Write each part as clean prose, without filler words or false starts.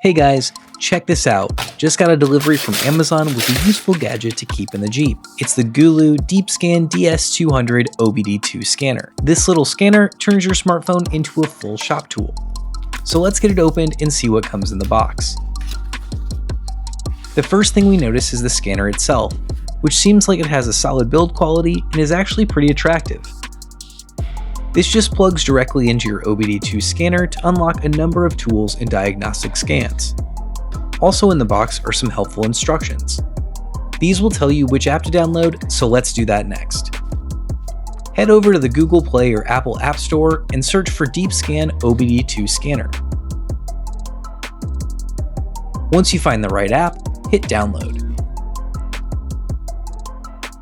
Hey guys, check this out. Just got a delivery from Amazon with a useful gadget to keep in the Jeep. It's the GOOLOO DeepScan DS200 OBD2 scanner. This little scanner turns your smartphone into a full shop tool. So let's get it opened and see what comes in the box. The first thing we notice is the scanner itself, which seems like it has a solid build quality and is actually pretty attractive. This just plugs directly into your OBD2 scanner to unlock a number of tools and diagnostic scans. Also in the box are some helpful instructions. These will tell you which app to download, so let's do that next. Head over to the Google Play or Apple App Store and search for DeepScan OBD2 Scanner. Once you find the right app, hit download.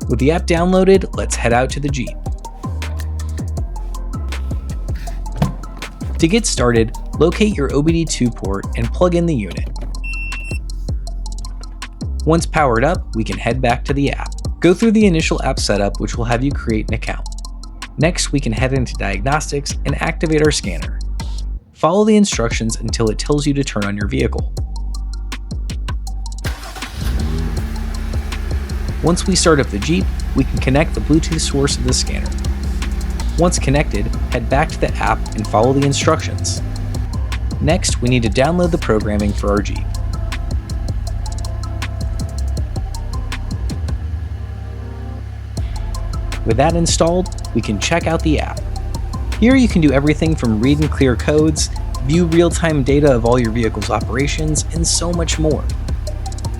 With the app downloaded, let's head out to the Jeep. To get started, locate your OBD2 port and plug in the unit. Once powered up, we can head back to the app. Go through the initial app setup, which will have you create an account. Next, we can head into Diagnostics and activate our scanner. Follow the instructions until it tells you to turn on your vehicle. Once we start up the Jeep, we can connect the Bluetooth source of the scanner. Once connected, head back to the app and follow the instructions. Next, we need to download the programming for our Jeep. With that installed, we can check out the app. Here you can do everything from read and clear codes, view real-time data of all your vehicle's operations, and so much more.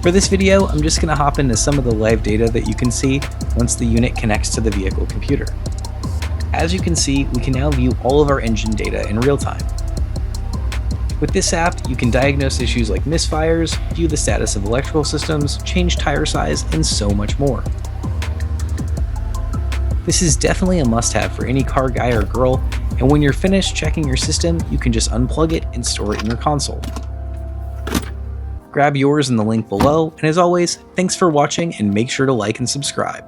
For this video, I'm just going to hop into some of the live data that you can see once the unit connects to the vehicle computer. As you can see, we can now view all of our engine data in real time. With this app, you can diagnose issues like misfires, view the status of electrical systems, change tire size, and so much more. This is definitely a must-have for any car guy or girl, and when you're finished checking your system, you can just unplug it and store it in your console. Grab yours in the link below, and as always, thanks for watching and make sure to like and subscribe.